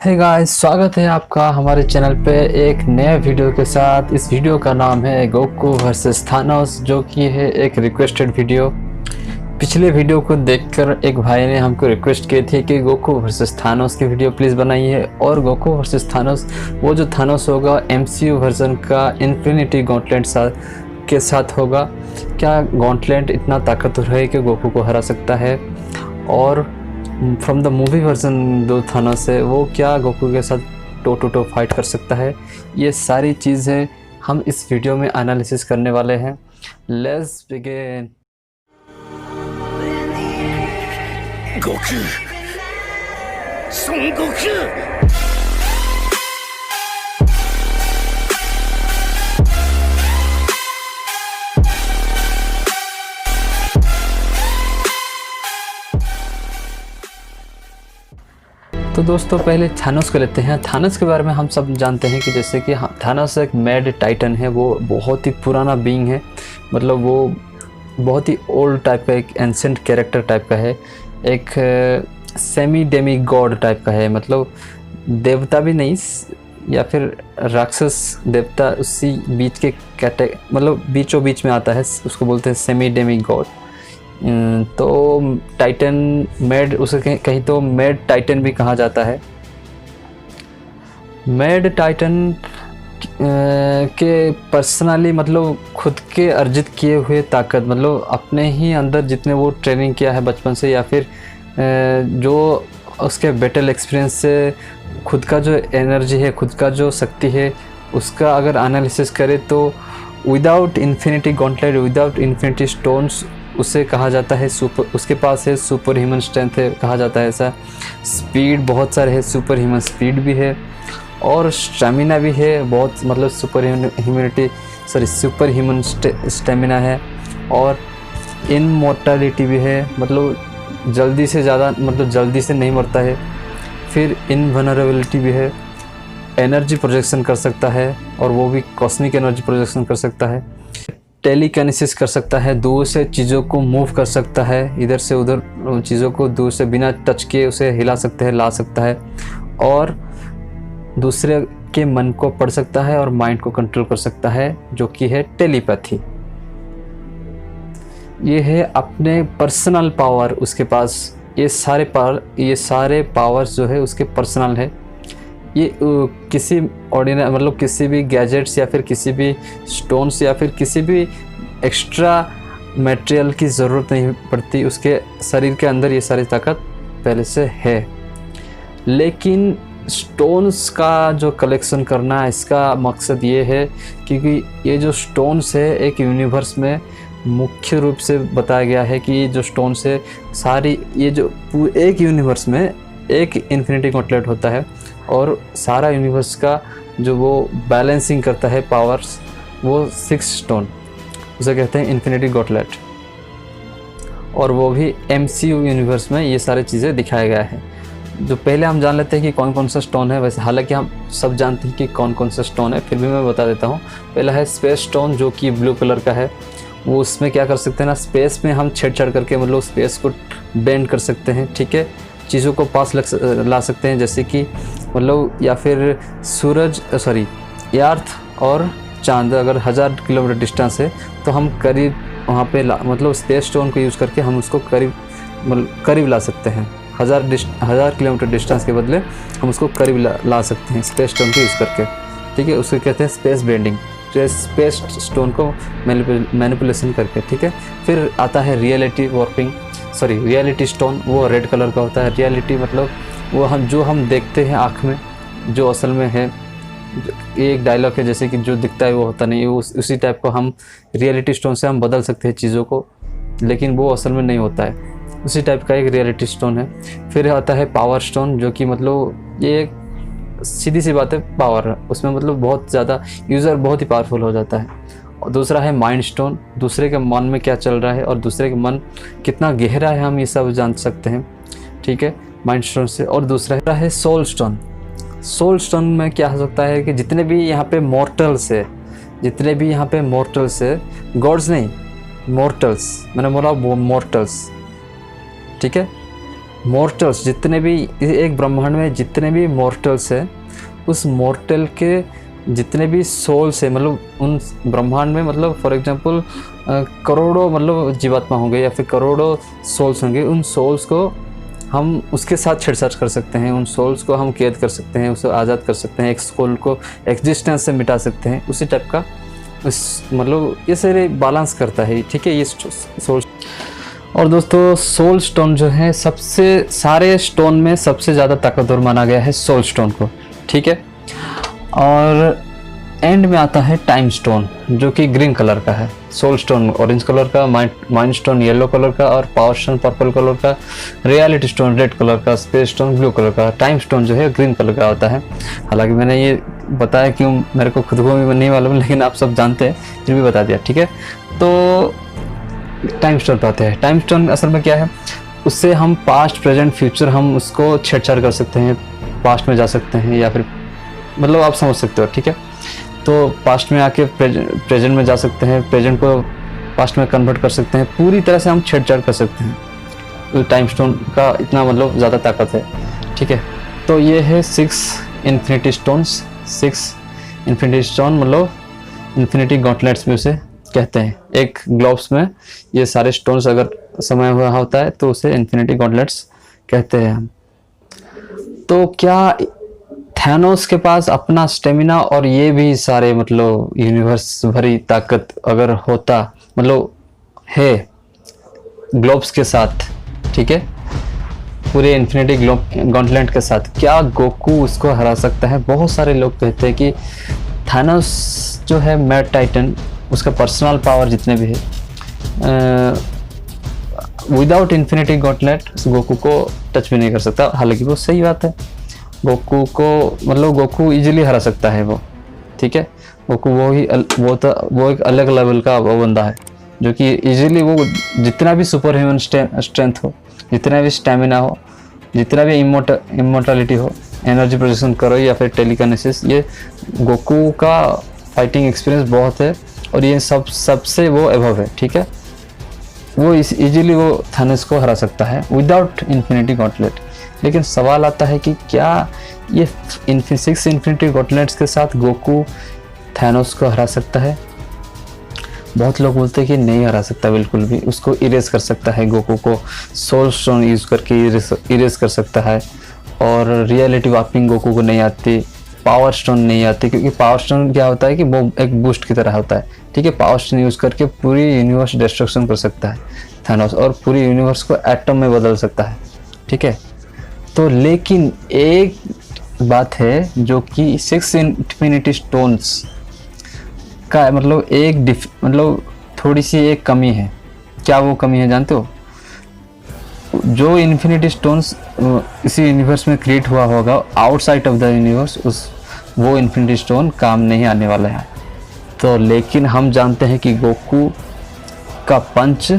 Hey guys, स्वागत है आपका हमारे चैनल पे एक नए वीडियो के साथ। इस वीडियो का नाम है गोकू वर्सेस थानोस, जो कि है एक रिक्वेस्टेड वीडियो। पिछले वीडियो को देखकर एक भाई ने हमको रिक्वेस्ट की थी कि गोकू वर्सेस थानोस की वीडियो प्लीज़ बनाइए। और गोकू वर्सेस थानोस, वो जो थानोस होगा MCU वर्जन का इन्फिनिटी गॉन्टलेट के साथ होगा। क्या गॉन्टलेट इतना ताकतवर है कि गोकू को हरा सकता है? और फ्रॉम द मूवी वर्जन जो थानोस है, वो क्या गोकू के साथ टो टू टो फाइट कर सकता है? ये सारी चीज़ें हम इस वीडियो में एनालिसिस करने वाले हैं। Let's begin. Goku, son Goku. तो दोस्तों, पहले थानोस को लेते हैं। थानोस के बारे में हम सब जानते हैं कि जैसे कि थानोस एक मैड टाइटन है। वो बहुत ही पुराना बीइंग है, मतलब वो बहुत ही ओल्ड टाइप का, एक एंसेंट कैरेक्टर टाइप का है। एक सेमी डेमी गॉड टाइप का है, मतलब देवता भी नहीं या फिर राक्षस देवता, उसी बीच के मतलब बीचों बीच में आता है। उसको बोलते हैं सेमी डेमी गॉड। तो टाइटन मेड, उसे कहीं तो मेड टाइटन भी कहा जाता है। मेड टाइटन के पर्सनली मतलब खुद के अर्जित किए हुए ताकत, मतलब अपने ही अंदर जितने वो ट्रेनिंग किया है बचपन से, या फिर जो उसके बैटल एक्सपीरियंस से खुद का जो एनर्जी है, खुद का जो शक्ति है, उसका अगर एनालिसिस करें तो without infinity gauntlet, without infinity stones उसे कहा जाता है सुपर। उसके पास है सुपर ह्यूमन स्ट्रेंथ है, कहा जाता है ऐसा। स्पीड बहुत सारे है, सुपर ह्यूमन स्पीड भी है, और स्टेमिना भी है बहुत, मतलब सुपर ह्यूमन स्टेमिना है। और इनमॉर्टलिटी भी है, मतलब जल्दी से ज़्यादा, मतलब जल्दी से नहीं मरता है। फिर इनवल्नरेबिलिटी भी है। एनर्जी प्रोजेक्शन कर सकता है, और वो भी कॉस्मिक एनर्जी प्रोजेक्शन कर सकता है। टेलीकिनेसिस कर सकता है, दूर से चीज़ों को मूव कर सकता है, इधर से उधर चीज़ों को दूर से बिना टच किए उसे हिला सकता है, ला सकता है। और दूसरे के मन को पढ़ सकता है और माइंड को कंट्रोल कर सकता है, जो कि है टेलीपैथी। ये है अपने पर्सनल पावर उसके पास। ये सारे पावर्स जो है उसके पर्सनल है। ये किसी ऑर्डिनरी, मतलब किसी भी गैजेट्स या फिर किसी भी स्टोन्स या फिर किसी भी एक्स्ट्रा मटेरियल की ज़रूरत नहीं पड़ती। उसके शरीर के अंदर ये सारी ताकत पहले से है। लेकिन स्टोन्स का जो कलेक्शन करना है, इसका मकसद ये है क्योंकि ये जो स्टोन्स है एक यूनिवर्स में मुख्य रूप से बताया गया है कि ये जो स्टोन्स है सारी, ये जो एक यूनिवर्स में एक इन्फिनिटी गॉन्टलेट होता है, और सारा यूनिवर्स का जो वो बैलेंसिंग करता है पावर्स, वो 6 स्टोन, उसे कहते हैं इन्फिनिटी गॉन्टलेट। और वो भी MCU यूनिवर्स में ये सारी चीज़ें दिखाया गया है। जो पहले हम जान लेते हैं कि कौन कौन सा स्टोन है। वैसे हालांकि हम सब जानते हैं कि कौन कौन सा स्टोन है, फिर भी मैं बता देता हूँ। पहला है स्पेस स्टोन, जो कि ब्लू कलर का है। वो उसमें क्या कर सकते हैं ना, स्पेस में हम छेड़छाड़ करके, मतलब स्पेस को बेंड कर सकते हैं, ठीक है। चीज़ों को पास ला सकते हैं, जैसे कि मतलब, या फिर अर्थ और चांद अगर 1000 किलोमीटर डिस्टेंस है तो हम करीब वहाँ पे मतलब स्पेस स्टोन को यूज़ करके हम उसको करीब ला सकते हैं। 1000 किलोमीटर डिस्टेंस के बदले हम उसको करीब ला सकते हैं स्पेस स्टोन को यूज़ करके, ठीक है। उसको कहते हैं स्पेस बेंडिंग, स्पेस स्टोन को मैनिपुलेशन करके, ठीक है। फिर आता है रियलिटी स्टोन। वो रेड कलर का होता है। रियलिटी मतलब वो हम देखते हैं आँख में, जो असल में है। एक डायलॉग है, जैसे कि जो दिखता है वो होता नहीं है, उसी टाइप को हम रियलिटी स्टोन से हम बदल सकते हैं चीज़ों को, लेकिन वो असल में नहीं होता है। उसी टाइप का एक रियलिटी स्टोन है। फिर आता है पावर स्टोन, जो कि मतलब ये सीधी सी बात है, पावर है उसमें, मतलब बहुत ज़्यादा यूज़र बहुत ही पावरफुल हो जाता है। और दूसरा है माइंड स्टोन, दूसरे के मन में क्या चल रहा है और दूसरे के मन कितना गहरा है, हम ये सब जान सकते हैं, ठीक है, माइंड स्टोन से। और दूसरा है सोल स्टोन। सोल स्टोन में क्या हो सकता है कि जितने भी यहाँ पे मॉर्टल्स है, गॉड्स नहीं, मॉर्टल्स, मैंने बोला वो मॉर्टल्स, ठीक है। मॉर्टल्स जितने भी एक ब्रह्मांड में जितने भी मॉर्टल्स है, उस मॉर्टल के जितने भी सोल्स है, मतलब उन ब्रह्मांड में मतलब फॉर एग्जांपल करोड़ों मतलब जीवात्मा होंगे या फिर करोड़ों सोल्स होंगे, उन सोल्स को हम उसके साथ छेड़छाड़ कर सकते हैं, उन सोल्स को हम कैद कर सकते हैं, उसे आज़ाद कर सकते हैं, एक सोल को एग्जिस्टेंस से मिटा सकते हैं, उसी टाइप का उस मतलब ये सारे बैलेंस करता है, ठीक है, ये सोल। और दोस्तों सोल स्टोन जो है सबसे सारे स्टोन में सबसे ज़्यादा ताकतवर माना गया है सोल स्टोन को, ठीक है। और एंड में आता है टाइम स्टोन जो कि ग्रीन कलर का है, सोल स्टोन ऑरेंज कलर का, माइंड स्टोन येलो कलर का और पावर स्टोन पर्पल कलर का, रियलिटी स्टोन रेड कलर का, स्पेस स्टोन ब्लू कलर का, टाइम स्टोन जो है ग्रीन कलर का होता है। हालांकि मैंने ये बताया क्यों मेरे को खुद को भी नहीं मालूम, लेकिन आप सब जानते हैं फिर भी बता दिया, ठीक है। तो टाइम स्टोन पे आते हैं। टाइम स्टोन असल में क्या है, उससे हम पास्ट प्रेजेंट फ्यूचर हम उसको छेड़छाड़ कर सकते हैं, पास्ट में जा सकते हैं या फिर मतलब आप समझ सकते हो, ठीक है। तो पास्ट में आके प्रेजेंट में जा सकते हैं, प्रेजेंट को पास्ट में कन्वर्ट कर सकते हैं, पूरी तरह से हम छेड़छाड़ कर सकते हैं। तो टाइम स्टोन का इतना मतलब ज़्यादा ताकत है, ठीक है। तो ये है 6 इन्फिनिटी स्टोन्स। 6 इन्फिनिटी स्टोन मतलब इन्फिनिटी गॉन्टलेट्स भी उसे कहते हैं। एक ग्लोब्स में ये सारे स्टोन्स अगर समाया हुआ होता है तो उसे इन्फिनिटी गॉन्टलेट्स कहते हैं हम। तो क्या थैनोस के पास अपना स्टेमिना और ये भी सारे मतलब यूनिवर्स भरी ताकत अगर होता, मतलब है ग्लोब्स के साथ, ठीक है, पूरे इन्फिनिटी गॉन्टलेट के साथ, क्या गोकू उसको हरा सकता है? बहुत सारे लोग कहते हैं कि थैनोस जो है मैड टाइटन, उसका पर्सनल पावर जितने भी है विदाउट इन्फिनिटी गॉन्टलेट गोकू को टच भी नहीं कर सकता। हालांकि वो सही बात है, गोकू को मतलब गोकू इजीली हरा सकता है वो, ठीक है। गोकू वो एक अलग लेवल का वो बंदा है जो कि इजीली वो जितना भी सुपर ह्यूमन स्ट्रेंथ हो, जितना भी स्टेमिना हो, जितना भी इमोर्टलिटी हो, एनर्जी प्रोजेक्शन करो या फिर टेलीकाइनेसिस, ये गोकू का फाइटिंग एक्सपीरियंस बहुत है और ये सबसे वो एबव है, ठीक है। वो इजीली वो थानोस को हरा सकता है विदाउट इन्फिनिटी गॉन्टलेट। लेकिन सवाल आता है कि क्या ये 6 इन्फिनिटी गॉन्टलेट्स के साथ गोकू थानोस को हरा सकता है? बहुत लोग बोलते हैं कि नहीं हरा सकता बिल्कुल भी, उसको इरेज कर सकता है, गोकू को सोल स्टोन यूज़ करके इरेज कर सकता है। और रियलिटी वार्पिंग गोकू को नहीं आती, पावर स्टोन नहीं आती, क्योंकि पावर स्टोन क्या होता है कि वो एक बूस्ट की तरह होता है, ठीक है। पावर स्टोन यूज़ करके पूरी यूनिवर्स डिस्ट्रक्शन कर सकता है थानोस और पूरी यूनिवर्स को एटम में बदल सकता है, ठीक है। तो लेकिन एक बात है जो कि 6 इन्फिनिटी स्टोन्स का मतलब मतलब थोड़ी सी एक कमी है। क्या वो कमी है जानते हो? जो इन्फिनिटी स्टोन्स इसी यूनिवर्स में क्रिएट हुआ होगा आउटसाइड ऑफ द यूनिवर्स, वो इन्फिनिटी स्टोन काम नहीं आने वाला है। तो लेकिन हम जानते हैं कि गोकू का पंच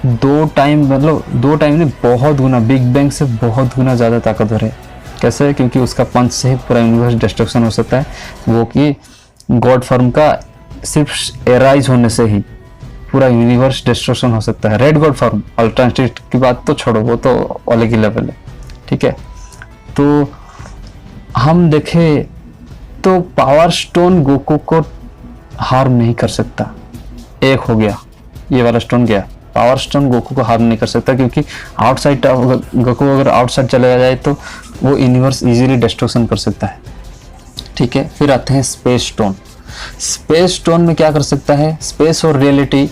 2 टाइम नहीं, बहुत गुना, बिग बैंग से बहुत गुना ज़्यादा ताकतवर है। कैसे? क्योंकि उसका पंच से ही पूरा यूनिवर्स डिस्ट्रक्शन हो सकता है। वो कि गॉड फॉर्म का सिर्फ एराइज होने से ही पूरा यूनिवर्स डिस्ट्रक्शन हो सकता है। Red God form, ultra instinct की बात तो छोड़ो, वो तो अलग ही लेवल है, ठीक है। तो हम देखें तो पावर स्टोन गोकू को हार्म नहीं कर सकता। एक हो गया, ये वाला स्टोन गया, पावर स्टोन गोकू को हार्म नहीं कर सकता, क्योंकि आउटसाइड गोकू अगर आउटसाइड चला जाए तो वो यूनिवर्स इजीली डिस्ट्रक्शन कर सकता है, ठीक है। फिर आते हैं स्पेस स्टोन। स्पेस स्टोन में क्या कर सकता है? स्पेस और रियलिटी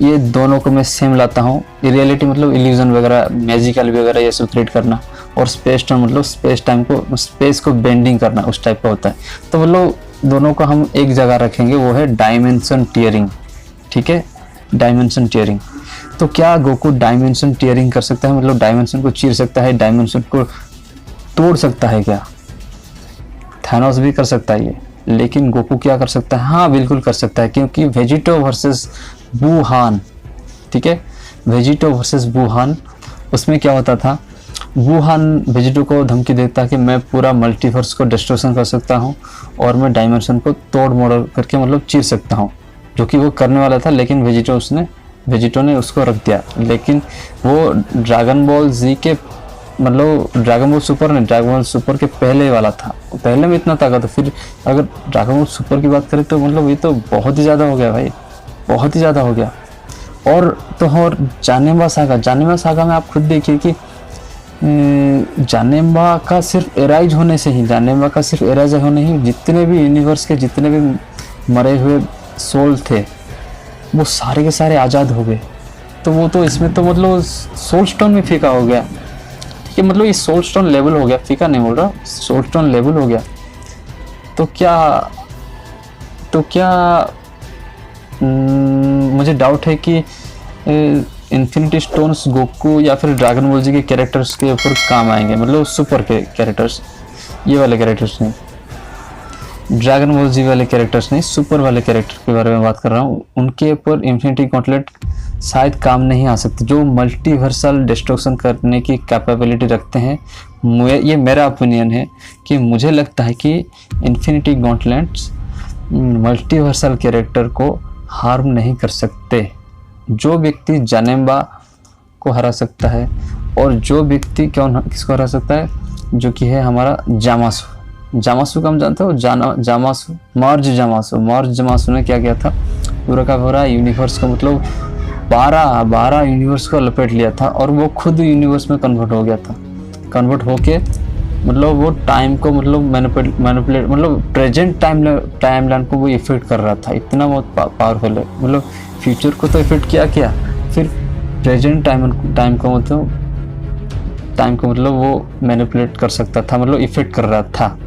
ये दोनों को मैं सेम लाता हूँ। रियलिटी मतलब इल्यूजन वगैरह, मैजिकल वगैरह ये सब क्रिएट करना, और स्पेस स्टोन मतलब स्पेस टाइम को, स्पेस को बेंडिंग करना, उस टाइप का होता है। तो मतलब दोनों को हम एक जगह रखेंगे, वो है डायमेंशन टीयरिंग, ठीक है, डायमेंशन टीयरिंग। तो क्या गोकू डायमेंशन टीयरिंग कर सकता है, मतलब डायमेंशन को चीर सकता है, डायमेंशन को तोड़ सकता है? क्या थानोस भी कर सकता है ये, लेकिन गोकू क्या कर सकता है? हाँ बिल्कुल कर सकता है, क्योंकि वेजिटो वर्सेस वुहान, ठीक है, वेजिटो वर्सेस वुहान, उसमें क्या होता था? वुहान वेजिटो को धमकी देता कि मैं पूरा मल्टीवर्स को डिस्ट्रक्शन कर सकता हूँ और मैं डायमेंशन को तोड़ मोड़ करके मतलब चीर सकता हूँ, जो कि वो करने वाला था, लेकिन वेजिटो उसने वेजिटो ने उसको रख दिया, लेकिन वो ड्रैगन बॉल जी के मतलब ड्रैगन बॉल सुपर नहीं, ड्रैगन बॉल सुपर के पहले वाला था, पहले में इतना ताकत है, फिर अगर ड्रैगन बॉल सुपर की बात करें तो मतलब ये तो बहुत ही ज़्यादा हो गया भाई, बहुत ही ज़्यादा हो गया। और जानेम्बा सागा में आप खुद देखिए कि जानेम्बा का सिर्फ एराइज होने से ही, जितने भी यूनिवर्स के जितने भी मरे हुए सोल थे वो सारे के सारे आज़ाद हो गए। तो वो तो इसमें तो मतलब सोल स्टोन में फीका हो गया, ठीक है, मतलब ये सोल स्टोन लेवल हो गया, फीका नहीं बोल रहा, सोल स्टोन लेवल हो गया। तो क्या मुझे डाउट है कि इन्फिनिटी स्टोन्स गोकू या फिर ड्रैगन बॉल जी के कैरेक्टर्स के ऊपर काम आएंगे, मतलब सुपर के कैरेक्टर्स, ये वाले कैरेक्टर्स नहीं, ड्रैगन बॉल जी वाले कैरेक्टर्स नहीं, सुपर वाले कैरेक्टर के बारे में बात कर रहा हूँ। उनके ऊपर इन्फिनिटी गॉन्टलेट शायद काम नहीं आ सकती, जो मल्टीवर्सल डिस्ट्रक्शन करने की कैपेबिलिटी रखते हैं। ये मेरा ओपिनियन है कि मुझे लगता है कि इन्फिनिटी गॉन्टलेट्स मल्टीवर्सल कैरेक्टर को हार्म नहीं कर सकते। जो व्यक्ति जानेम्बा को हरा सकता है, और जो व्यक्ति किसको हरा सकता है, जो कि है हमारा जामासु का हम जानते हो, मर्ज जामासु ने क्या किया था, पूरा का पूरा यूनिवर्स को मतलब 12 यूनिवर्स को लपेट लिया था, और वो खुद यूनिवर्स में कन्वर्ट हो गया था। कन्वर्ट होके मतलब वो टाइम को मतलब मैनिपुलेट मतलब प्रेजेंट टाइमलाइन को वो इफेक्ट कर रहा था, इतना बहुत पावरफुल है। मतलब फ्यूचर को तो इफेक्ट किया, फिर प्रेजेंट टाइम को मतलब वो मैनिपुलेट कर सकता था, मतलब इफेक्ट कर रहा था।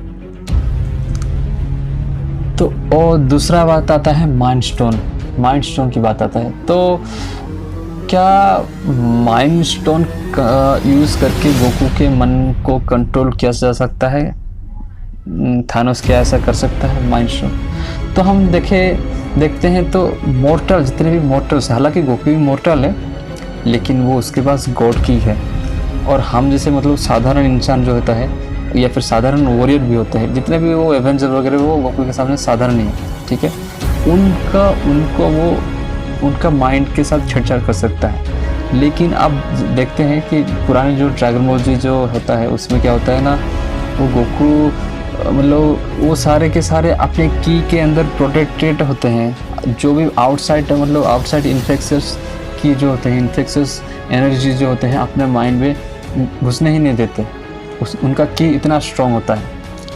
तो और दूसरा बात आता है माइंड स्टोन की बात आता है। तो क्या माइंड स्टोन का यूज़ करके गोकू के मन को कंट्रोल किया जा सकता है? थानोस क्या ऐसा कर सकता है माइंड स्टोन? तो हम देखते हैं तो मॉर्टल, जितने भी मॉर्टल्स, हालांकि गोकू भी मॉर्टल है, लेकिन वो उसके पास गॉड की है, और हम जैसे मतलब साधारण इंसान जो होता है या फिर साधारण वॉरियर भी होते हैं, जितने भी वो एवेंजर वगैरह वो गोकू के सामने साधारण ही है, ठीक है। उनका माइंड के साथ छेड़छाड़ कर सकता है। लेकिन अब देखते हैं कि पुराने जो ड्रैगन बॉल जी जो होता है उसमें क्या होता है ना, वो गोकू मतलब वो सारे के सारे अपने की के अंदर प्रोटेक्टेड होते हैं। जो भी आउटसाइड इन्फेक्शंस की जो होते हैं, इन्फेक्शंस एनर्जी जो होते हैं अपने माइंड में घुसने ही नहीं देते। उनका की इतना स्ट्रॉन्ग होता है,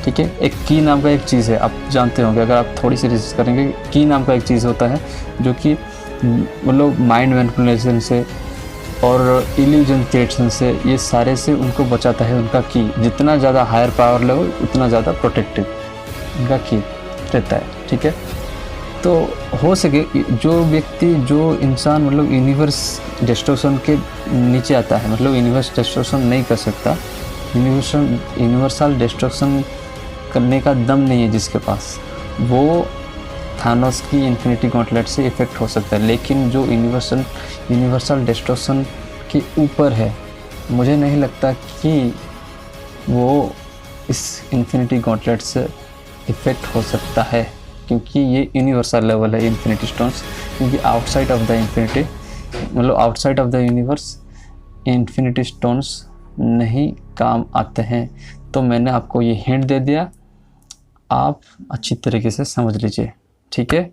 ठीक है। एक की नाम का एक चीज़ है, आप जानते होंगे अगर आप थोड़ी सी रिसर्च करेंगे, की नाम का एक चीज़ होता है जो कि मतलब माइंड मैनिपुलेशन से और इल्यूजन क्रिएशन से, ये सारे से उनको बचाता है। उनका की जितना ज़्यादा हायर पावर लेवल उतना ज़्यादा प्रोटेक्टिव उनका की रहता है, ठीक है। तो हो सके जो इंसान मतलब यूनिवर्स डिस्ट्रक्शन के नीचे आता है, मतलब यूनिवर्स डिस्ट्रक्शन नहीं कर सकता, यूनिवर्सल डिस्ट्रक्शन करने का दम नहीं है जिसके पास, वो थानोस की इन्फिनिटी गॉन्टलेट से इफेक्ट हो सकता है। लेकिन जो यूनिवर्सल डिस्ट्रक्शन के ऊपर है, मुझे नहीं लगता कि वो इस इन्फिनिटी गॉन्टलेट से इफेक्ट हो सकता है, क्योंकि ये यूनिवर्सल लेवल है इन्फिनिटी स्टोन्स। क्योंकि outside of the universe infinity stones नहीं काम आते हैं। तो मैंने आपको ये हिंट दे दिया, आप अच्छी तरीके से समझ लीजिए, ठीक है।